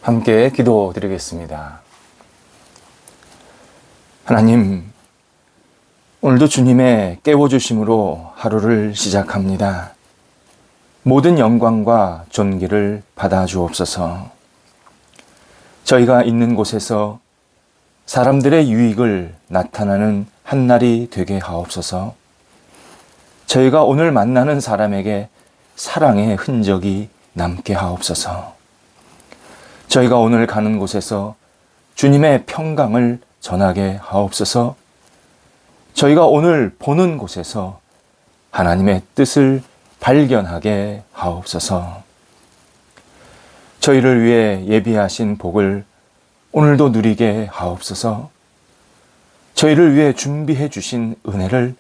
함께 기도드리겠습니다. 하나님, 오늘도 주님의 깨워주심으로 하루를 시작합니다. 모든 영광과 존귀를 받아 주옵소서. 저희가 있는 곳에서 사람들의 유익을 나타나는 한 날이 되게 하옵소서. 저희가 오늘 만나는 사람에게 사랑의 흔적이 남게 하옵소서. 저희가 오늘 가는 곳에서 주님의 평강을 전하게 하옵소서. 저희가 오늘 보는 곳에서 하나님의 뜻을 발견하게 하옵소서. 저희를 위해 예비하신 복을 오늘도 누리게 하옵소서. 저희를 위해 준비해 주신 은혜를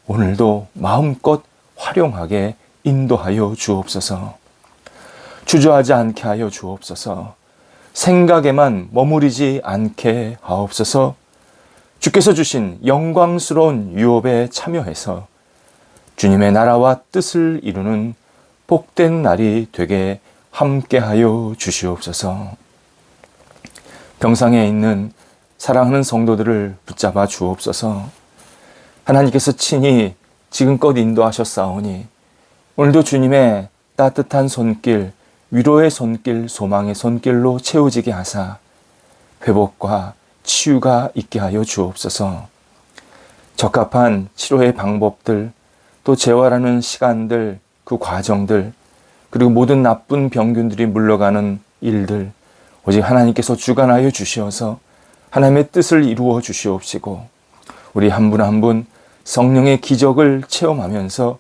오늘도 마음껏 활용하게 인도하여 주옵소서. 주저하지 않게 하여 주옵소서. 생각에만 머무르지 않게 하옵소서. 주께서 주신 영광스러운 유업에 참여해서 주님의 나라와 뜻을 이루는 복된 날이 되게 함께하여 주시옵소서. 병상에 있는 사랑하는 성도들을 붙잡아 주옵소서. 하나님께서 친히 지금껏 인도하셨사오니 오늘도 주님의 따뜻한 손길, 위로의 손길, 소망의 손길로 채워지게 하사 회복과 치유가 있게 하여 주옵소서. 적합한 치료의 방법들, 또 재활하는 시간들, 그 과정들, 그리고 모든 나쁜 병균들이 물러가는 일들, 오직 하나님께서 주관하여 주시어서 하나님의 뜻을 이루어 주시옵시고 우리 한 분 한 분 성령의 기적을 체험하면서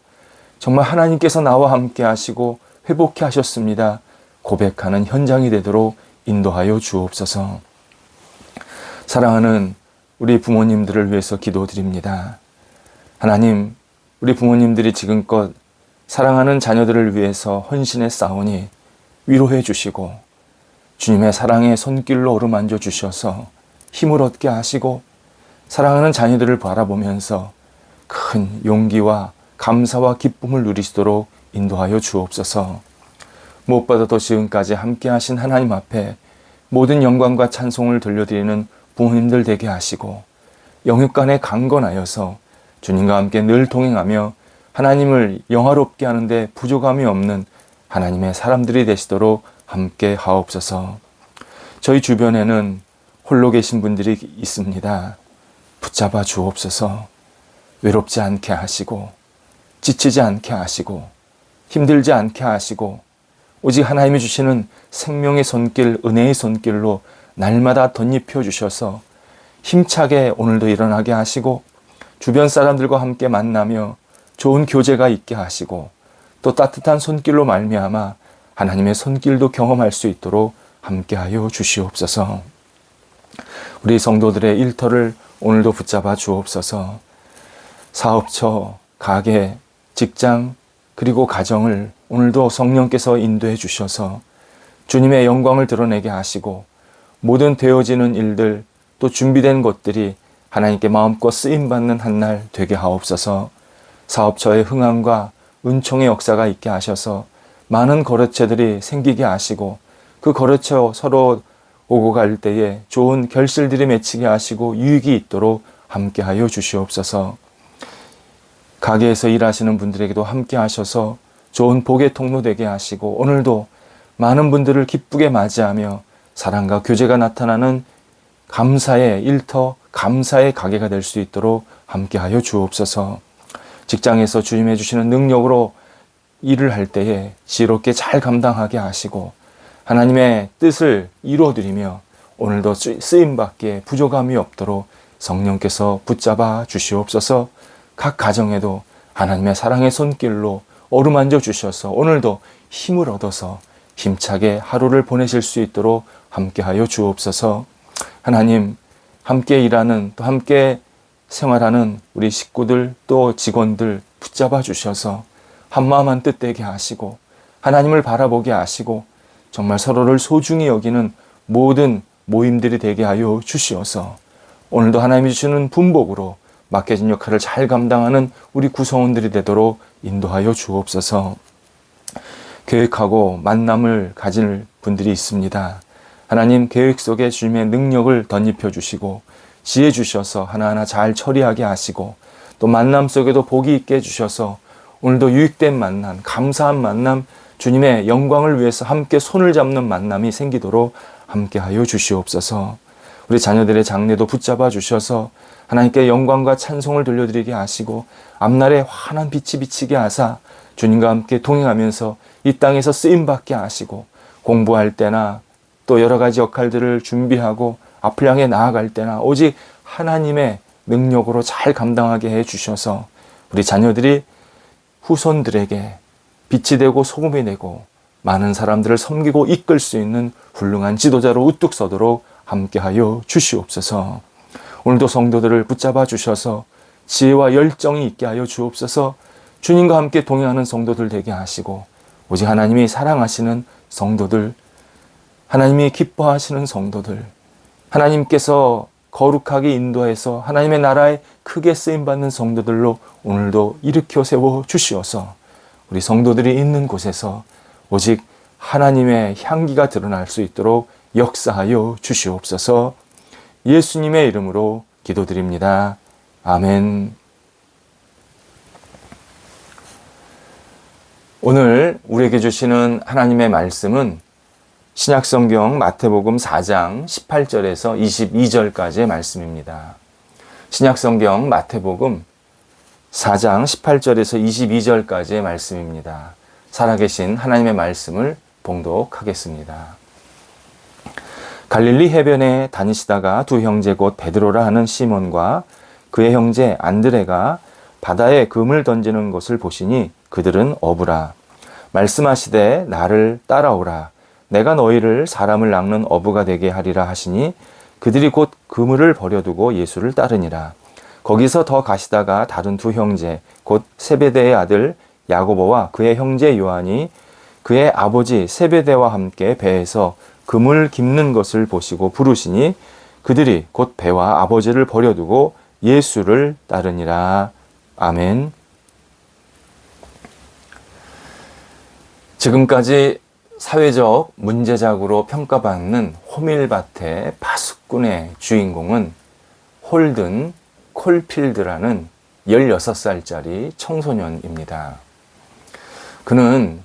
정말 하나님께서 나와 함께 하시고 회복케 하셨습니다 고백하는 현장이 되도록 인도하여 주옵소서. 사랑하는 우리 부모님들을 위해서 기도드립니다. 하나님, 우리 부모님들이 지금껏 사랑하는 자녀들을 위해서 헌신해 싸우니 위로해 주시고 주님의 사랑의 손길로 어루만져 주셔서 힘을 얻게 하시고 사랑하는 자녀들을 바라보면서 큰 용기와 감사와 기쁨을 누리시도록 인도하여 주옵소서. 무엇보다도 지금까지 함께 하신 하나님 앞에 모든 영광과 찬송을 돌려드리는 부모님들 되게 하시고 영육간에 강건하여서 주님과 함께 늘 동행하며 하나님을 영화롭게 하는데 부족함이 없는 하나님의 사람들이 되시도록 함께 하옵소서. 저희 주변에는 홀로 계신 분들이 있습니다. 붙잡아 주옵소서. 외롭지 않게 하시고 지치지 않게 하시고 힘들지 않게 하시고 오직 하나님이 주시는 생명의 손길, 은혜의 손길로 날마다 덧입혀 주셔서 힘차게 오늘도 일어나게 하시고 주변 사람들과 함께 만나며 좋은 교제가 있게 하시고 또 따뜻한 손길로 말미암아 하나님의 손길도 경험할 수 있도록 함께하여 주시옵소서. 우리 성도들의 일터를 오늘도 붙잡아 주옵소서. 사업처, 가게, 직장, 그리고 가정을 오늘도 성령께서 인도해 주셔서 주님의 영광을 드러내게 하시고 모든 되어지는 일들 또 준비된 것들이 하나님께 마음껏 쓰임받는 한 날 되게 하옵소서. 사업처의 흥함과 은총의 역사가 있게 하셔서 많은 거래처들이 생기게 하시고 그 거래처 서로 오고 갈 때에 좋은 결실들이 맺히게 하시고 유익이 있도록 함께하여 주시옵소서. 가게에서 일하시는 분들에게도 함께 하셔서 좋은 복의 통로 되게 하시고 오늘도 많은 분들을 기쁘게 맞이하며 사랑과 교제가 나타나는 감사의 일터, 감사의 가게가 될 수 있도록 함께하여 주옵소서. 직장에서 주님해 주시는 능력으로 일을 할 때에 지혜롭게 잘 감당하게 하시고 하나님의 뜻을 이루어드리며 오늘도 쓰임받기에 부족함이 없도록 성령께서 붙잡아 주시옵소서. 각 가정에도 하나님의 사랑의 손길로 어루만져 주셔서 오늘도 힘을 얻어서 힘차게 하루를 보내실 수 있도록 함께하여 주옵소서. 하나님, 함께 일하는 또 함께 생활하는 우리 식구들 또 직원들 붙잡아 주셔서 한마음 한뜻 되게 하시고 하나님을 바라보게 하시고 정말 서로를 소중히 여기는 모든 모임들이 되게 하여 주시어서 오늘도 하나님이 주시는 분복으로 맡겨진 역할을 잘 감당하는 우리 구성원들이 되도록 인도하여 주옵소서. 계획하고 만남을 가질 분들이 있습니다. 하나님 계획 속에 주님의 능력을 덧입혀 주시고 지혜 주셔서 하나하나 잘 처리하게 하시고 또 만남 속에도 복이 있게 해주셔서 오늘도 유익된 만남, 감사한 만남, 주님의 영광을 위해서 함께 손을 잡는 만남이 생기도록 함께하여 주시옵소서. 우리 자녀들의 장래도 붙잡아 주셔서 하나님께 영광과 찬송을 돌려드리게 하시고 앞날에 환한 빛이 비치게 하사 주님과 함께 동행하면서 이 땅에서 쓰임받게 하시고 공부할 때나 또 여러 가지 역할들을 준비하고 앞을 향해 나아갈 때나 오직 하나님의 능력으로 잘 감당하게 해 주셔서 우리 자녀들이 후손들에게 빛이 되고 소금이 되고 많은 사람들을 섬기고 이끌 수 있는 훌륭한 지도자로 우뚝 서도록 함께하여 주시옵소서. 오늘도 성도들을 붙잡아 주셔서 지혜와 열정이 있게 하여 주옵소서. 주님과 함께 동행하는 성도들 되게 하시고 오직 하나님이 사랑하시는 성도들, 하나님이 기뻐하시는 성도들, 하나님께서 거룩하게 인도해서 하나님의 나라에 크게 쓰임받는 성도들로 오늘도 일으켜 세워 주시어서 우리 성도들이 있는 곳에서 오직 하나님의 향기가 드러날 수 있도록 역사하여 주시옵소서. 예수님의 이름으로 기도드립니다. 아멘. 오늘 우리에게 주시는 하나님의 말씀은 신약성경 마태복음 4장 18절에서 22절까지의 말씀입니다. 신약성경 마태복음 4장 18절에서 22절까지의 말씀입니다. 살아계신 하나님의 말씀을 봉독하겠습니다. 갈릴리 해변에 다니시다가 두 형제 곧 베드로라 하는 시몬과 그의 형제 안드레가 바다에 금을 던지는 것을 보시니 그들은 어부라. 말씀하시되 나를 따라오라. 내가 너희를 사람을 낚는 어부가 되게 하리라 하시니 그들이 곧 그물을 버려두고 예수를 따르니라. 거기서 더 가시다가 다른 두 형제 곧 세베대의 아들 야고보와 그의 형제 요한이 그의 아버지 세베대와 함께 배에서 그물 깁는 것을 보시고 부르시니 그들이 곧 배와 아버지를 버려두고 예수를 따르니라. 아멘. 지금까지 사회적 문제작으로 평가받는 호밀밭의 파수꾼의 주인공은 홀든 콜필드라는 16살짜리 청소년입니다. 그는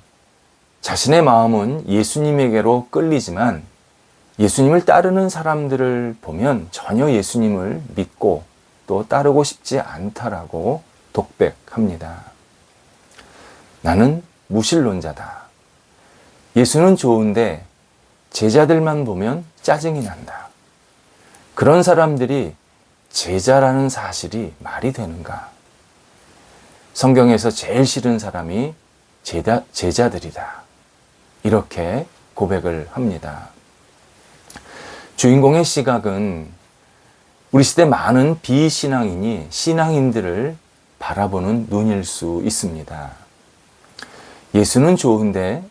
자신의 마음은 예수님에게로 끌리지만 예수님을 따르는 사람들을 보면 전혀 예수님을 믿고 또 따르고 싶지 않다라고 독백합니다. 나는 무신론자다. 예수는 좋은데 제자들만 보면 짜증이 난다. 그런 사람들이 제자라는 사실이 말이 되는가? 성경에서 제일 싫은 사람이 제자들이다. 이렇게 고백을 합니다. 주인공의 시각은 우리 시대 많은 비신앙인이 신앙인들을 바라보는 눈일 수 있습니다. 예수는 좋은데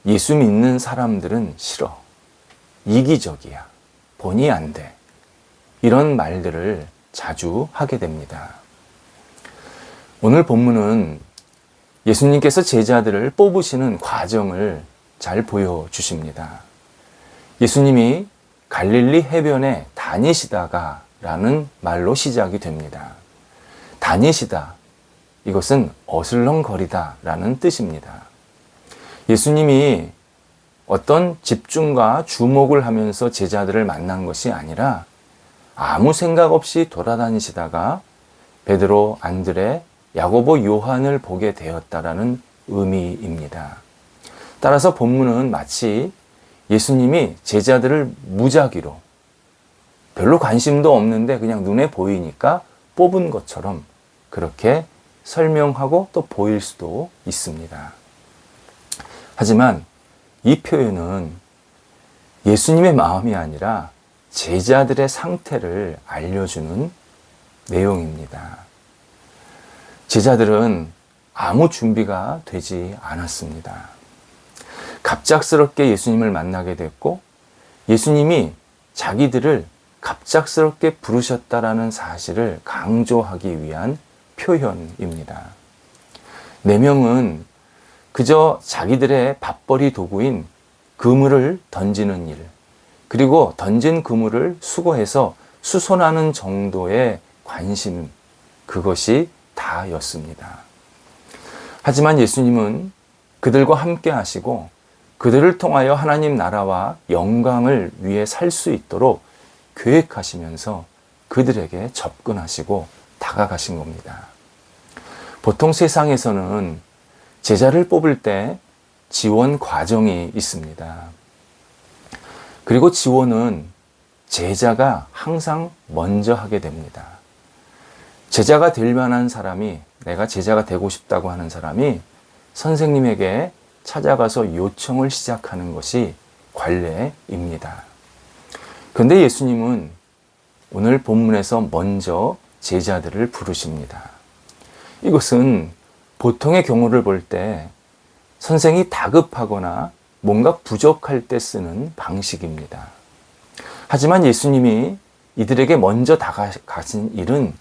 예수 믿는 사람들은 싫어. 이기적이야. 본의 안 돼. 이런 말들을 자주 하게 됩니다. 오늘 본문은 예수님께서 제자들을 뽑으시는 과정을 잘 보여주십니다. 예수님이 갈릴리 해변에 다니시다가 라는 말로 시작이 됩니다. 다니시다. 이것은 어슬렁거리다 라는 뜻입니다. 예수님이 어떤 집중과 주목을 하면서 제자들을 만난 것이 아니라 아무 생각 없이 돌아다니시다가 베드로, 안드레, 야고보, 요한을 보게 되었다라는 의미입니다. 따라서 본문은 마치 예수님이 제자들을 무작위로 별로 관심도 없는데 그냥 눈에 보이니까 뽑은 것처럼 그렇게 설명하고 또 보일 수도 있습니다. 하지만 이 표현은 예수님의 마음이 아니라 제자들의 상태를 알려주는 내용입니다. 제자들은 아무 준비가 되지 않았습니다. 갑작스럽게 예수님을 만나게 됐고 예수님이 자기들을 갑작스럽게 부르셨다라는 사실을 강조하기 위한 표현입니다. 4명은 그저 자기들의 밥벌이 도구인 그물을 던지는 일, 그리고 던진 그물을 수거해서 수선하는 정도의 관심, 그것이 다였습니다. 하지만 예수님은 그들과 함께 하시고 그들을 통하여 하나님 나라와 영광을 위해 살 수 있도록 계획하시면서 그들에게 접근하시고 다가가신 겁니다. 보통 세상에서는 제자를 뽑을 때 지원 과정이 있습니다. 그리고 지원은 제자가 항상 먼저 하게 됩니다. 제자가 될 만한 사람이, 내가 제자가 되고 싶다고 하는 사람이 선생님에게 찾아가서 요청을 시작하는 것이 관례입니다. 그런데 예수님은 오늘 본문에서 먼저 제자들을 부르십니다. 이것은 보통의 경우를 볼 때 선생이 다급하거나 뭔가 부족할 때 쓰는 방식입니다. 하지만 예수님이 이들에게 먼저 다가가신 일은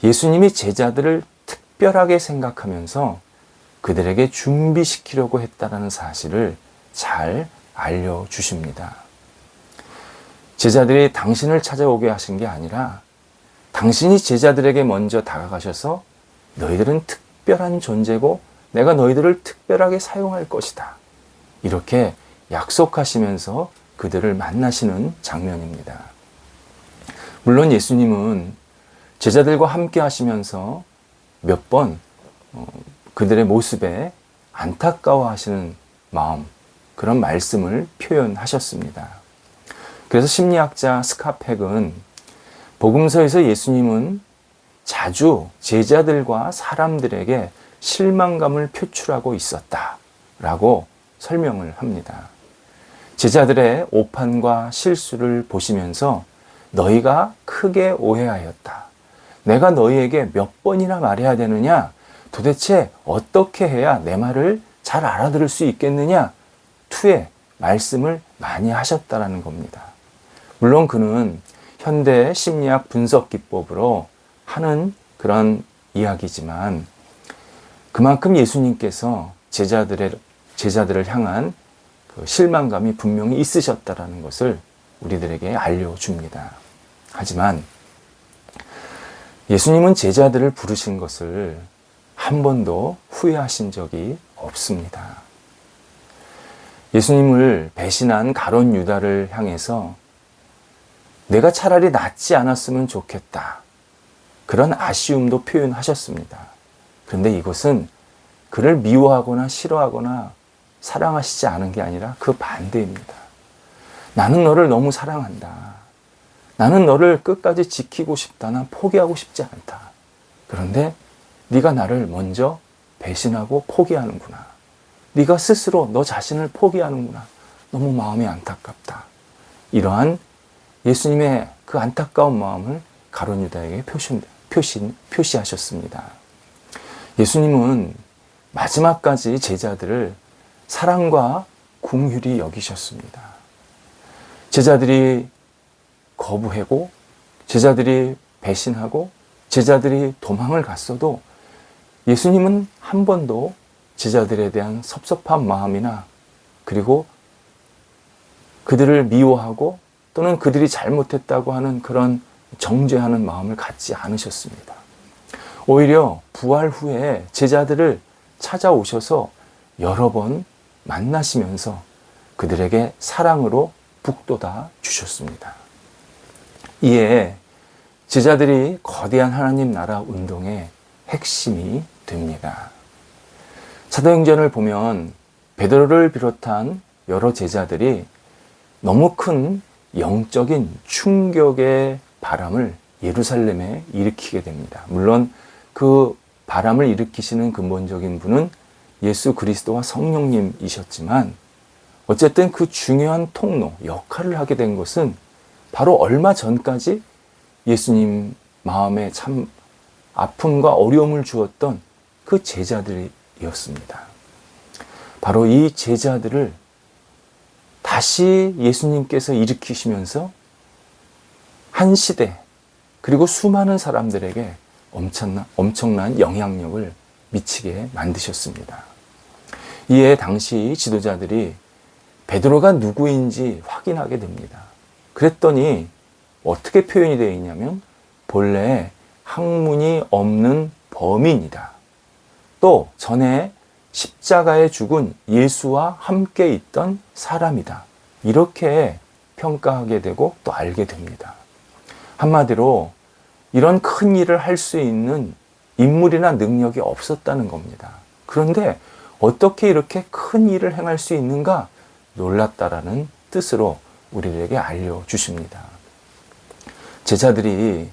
예수님이 제자들을 특별하게 생각하면서 그들에게 준비시키려고 했다는 사실을 잘 알려주십니다. 제자들이 당신을 찾아오게 하신 게 아니라 당신이 제자들에게 먼저 다가가셔서 너희들은 특별한 존재고 내가 너희들을 특별하게 사용할 것이다, 이렇게 약속하시면서 그들을 만나시는 장면입니다. 물론 예수님은 제자들과 함께 하시면서 몇 번 그들의 모습에 안타까워하시는 마음, 그런 말씀을 표현하셨습니다. 그래서 심리학자 스카펙은 복음서에서 예수님은 자주 제자들과 사람들에게 실망감을 표출하고 있었다라고 설명을 합니다. 제자들의 오판과 실수를 보시면서 너희가 크게 오해하였다. 내가 너희에게 몇 번이나 말해야 되느냐? 도대체 어떻게 해야 내 말을 잘 알아들을 수 있겠느냐? 투의 말씀을 많이 하셨다라는 겁니다. 물론 그는 현대 심리학 분석 기법으로 하는 그런 이야기지만 그만큼 예수님께서 제자들을 향한 그 실망감이 분명히 있으셨다라는 것을 우리들에게 알려줍니다. 하지만 예수님은 제자들을 부르신 것을 한 번도 후회하신 적이 없습니다. 예수님을 배신한 가룟 유다를 향해서 내가 차라리 낫지 않았으면 좋겠다, 그런 아쉬움도 표현하셨습니다. 그런데 이것은 그를 미워하거나 싫어하거나 사랑하시지 않은 게 아니라 그 반대입니다. 나는 너를 너무 사랑한다. 나는 너를 끝까지 지키고 싶다. 난 포기하고 싶지 않다. 그런데 네가 나를 먼저 배신하고 포기하는구나. 네가 스스로 너 자신을 포기하는구나. 너무 마음이 안타깝다. 이러한 예수님의 그 안타까운 마음을 가룟 유다에게 표시하셨습니다. 예수님은 마지막까지 제자들을 사랑과 긍휼히 여기셨습니다. 제자들이 거부하고 제자들이 배신하고 제자들이 도망을 갔어도 예수님은 한 번도 제자들에 대한 섭섭한 마음이나 그리고 그들을 미워하고 또는 그들이 잘못했다고 하는 그런 정죄하는 마음을 갖지 않으셨습니다. 오히려 부활 후에 제자들을 찾아오셔서 여러 번 만나시면서 그들에게 사랑으로 북돋아 주셨습니다. 이에 제자들이 거대한 하나님 나라 운동의 핵심이 됩니다. 사도행전을 보면 베드로를 비롯한 여러 제자들이 너무 큰 영적인 충격의 바람을 예루살렘에 일으키게 됩니다. 물론 그 바람을 일으키시는 근본적인 분은 예수 그리스도와 성령님이셨지만 어쨌든 그 중요한 통로, 역할을 하게 된 것은 바로 얼마 전까지 예수님 마음에 참 아픔과 어려움을 주었던 그 제자들이었습니다. 바로 이 제자들을 다시 예수님께서 일으키시면서 한 시대 그리고 수많은 사람들에게 엄청난 영향력을 미치게 만드셨습니다. 이에 당시 지도자들이 베드로가 누구인지 확인하게 됩니다. 그랬더니 어떻게 표현이 되어 있냐면 본래 학문이 없는 범인이다. 또 전에 십자가에 죽은 예수와 함께 있던 사람이다. 이렇게 평가하게 되고 또 알게 됩니다. 한마디로 이런 큰 일을 할 수 있는 인물이나 능력이 없었다는 겁니다. 그런데 어떻게 이렇게 큰 일을 행할 수 있는가 놀랐다라는 뜻으로 우리에게 알려주십니다. 제자들이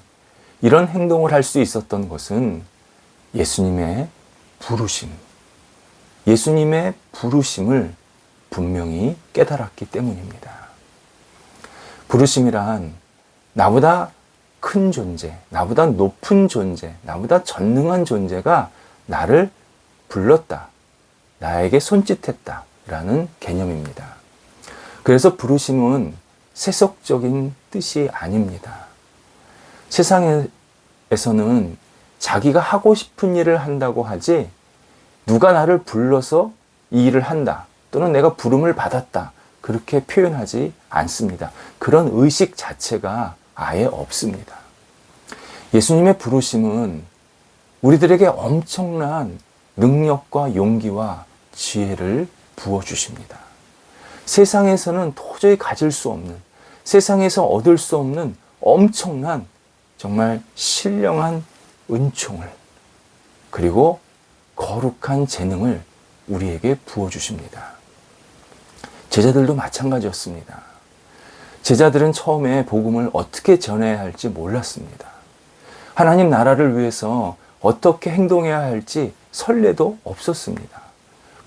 이런 행동을 할 수 있었던 것은 예수님의 부르심을 분명히 깨달았기 때문입니다. 부르심이란 나보다 큰 존재, 나보다 높은 존재, 나보다 전능한 존재가 나를 불렀다, 나에게 손짓했다 라는 개념입니다. 그래서 부르심은 세속적인 뜻이 아닙니다. 세상에서는 자기가 하고 싶은 일을 한다고 하지 누가 나를 불러서 이 일을 한다 또는 내가 부름을 받았다 그렇게 표현하지 않습니다. 그런 의식 자체가 아예 없습니다. 예수님의 부르심은 우리들에게 엄청난 능력과 용기와 지혜를 부어주십니다. 세상에서는 도저히 가질 수 없는, 세상에서 얻을 수 없는 엄청난 정말 신령한 은총을 그리고 거룩한 재능을 우리에게 부어주십니다. 제자들도 마찬가지였습니다. 제자들은 처음에 복음을 어떻게 전해야 할지 몰랐습니다. 하나님 나라를 위해서 어떻게 행동해야 할지 설레도 없었습니다.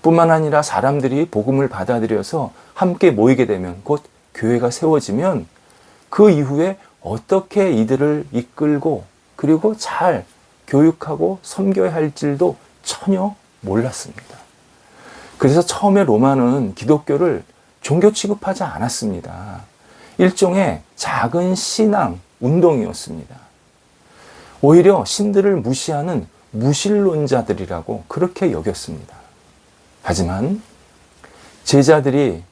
뿐만 아니라 사람들이 복음을 받아들여서 함께 모이게 되면 곧 교회가 세워지면 그 이후에 어떻게 이들을 이끌고 그리고 잘 교육하고 섬겨야 할지도 전혀 몰랐습니다. 그래서 처음에 로마는 기독교를 종교 취급하지 않았습니다. 일종의 작은 신앙 운동이었습니다. 오히려 신들을 무시하는 무신론자들이라고 그렇게 여겼습니다. 하지만 제자들이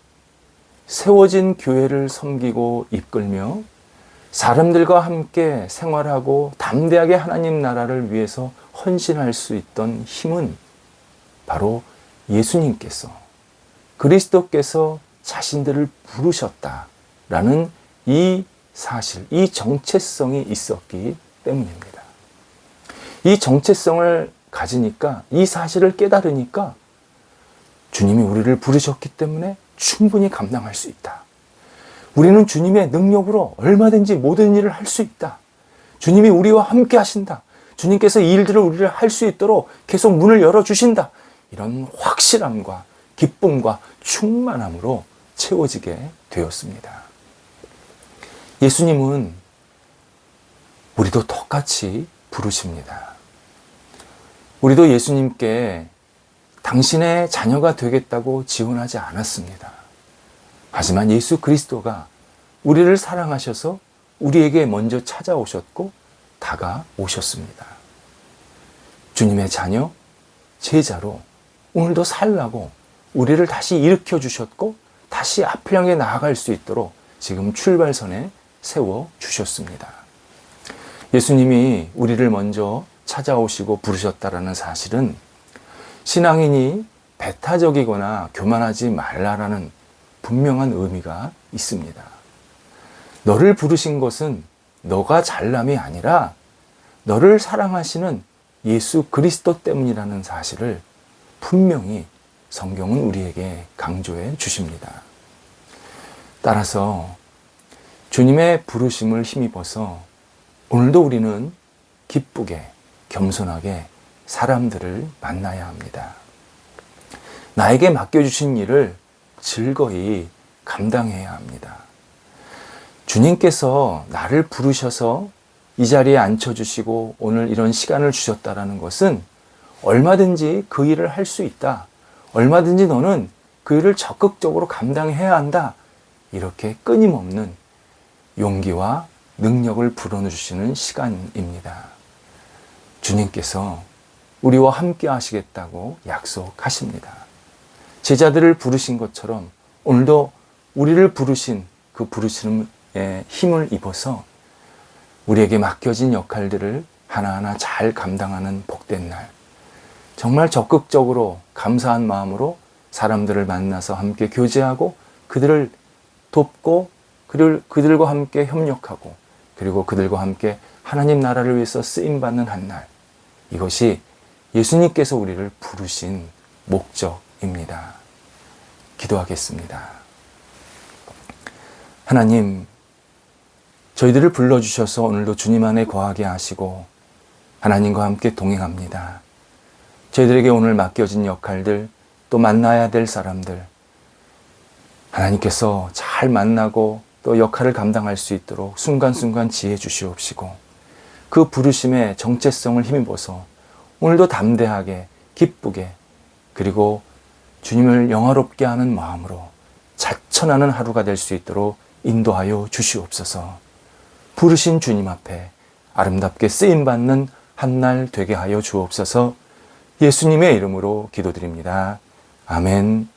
세워진 교회를 섬기고 이끌며 사람들과 함께 생활하고 담대하게 하나님 나라를 위해서 헌신할 수 있던 힘은 바로 예수님께서 그리스도께서 자신들을 부르셨다라는 이 사실, 이 정체성이 있었기 때문입니다. 이 정체성을 가지니까 이 사실을 깨달으니까 주님이 우리를 부르셨기 때문에 충분히 감당할 수 있다. 우리는 주님의 능력으로 얼마든지 모든 일을 할 수 있다. 주님이 우리와 함께 하신다. 주님께서 이 일들을 우리를 할 수 있도록 계속 문을 열어주신다. 이런 확실함과 기쁨과 충만함으로 채워지게 되었습니다. 예수님은 우리도 똑같이 부르십니다. 우리도 예수님께 당신의 자녀가 되겠다고 지원하지 않았습니다. 하지만 예수 그리스도가 우리를 사랑하셔서 우리에게 먼저 찾아오셨고 다가오셨습니다. 주님의 자녀, 제자로 오늘도 살라고 우리를 다시 일으켜 주셨고 다시 앞을 향해 나아갈 수 있도록 지금 출발선에 세워 주셨습니다. 예수님이 우리를 먼저 찾아오시고 부르셨다라는 사실은 신앙인이 배타적이거나 교만하지 말라라는 분명한 의미가 있습니다. 너를 부르신 것은 너가 잘남이 아니라 너를 사랑하시는 예수 그리스도 때문이라는 사실을 분명히 성경은 우리에게 강조해 주십니다. 따라서 주님의 부르심을 힘입어서 오늘도 우리는 기쁘게 겸손하게 사람들을 만나야 합니다. 나에게 맡겨주신 일을 즐거이 감당해야 합니다. 주님께서 나를 부르셔서 이 자리에 앉혀주시고 오늘 이런 시간을 주셨다라는 것은 얼마든지 그 일을 할 수 있다. 얼마든지 너는 그 일을 적극적으로 감당해야 한다. 이렇게 끊임없는 용기와 능력을 불어넣으시는 시간입니다. 주님께서 우리와 함께 하시겠다고 약속하십니다. 제자들을 부르신 것처럼 오늘도 우리를 부르신 그 부르심에 힘을 입어서 우리에게 맡겨진 역할들을 하나하나 잘 감당하는 복된 날, 정말 적극적으로 감사한 마음으로 사람들을 만나서 함께 교제하고 그들을 돕고 그들과 함께 협력하고 그리고 그들과 함께 하나님 나라를 위해서 쓰임받는 한 날, 이것이 예수님께서 우리를 부르신 목적입니다. 기도하겠습니다. 하나님, 저희들을 불러주셔서 오늘도 주님 안에 거하게 하시고 하나님과 함께 동행합니다. 저희들에게 오늘 맡겨진 역할들, 또 만나야 될 사람들, 하나님께서 잘 만나고 또 역할을 감당할 수 있도록 순간순간 지혜 주시옵시고 그 부르심의 정체성을 힘입어서 오늘도 담대하게 기쁘게 그리고 주님을 영화롭게 하는 마음으로 자천하는 하루가 될 수 있도록 인도하여 주시옵소서. 부르신 주님 앞에 아름답게 쓰임받는 한 날 되게 하여 주옵소서. 예수님의 이름으로 기도드립니다. 아멘.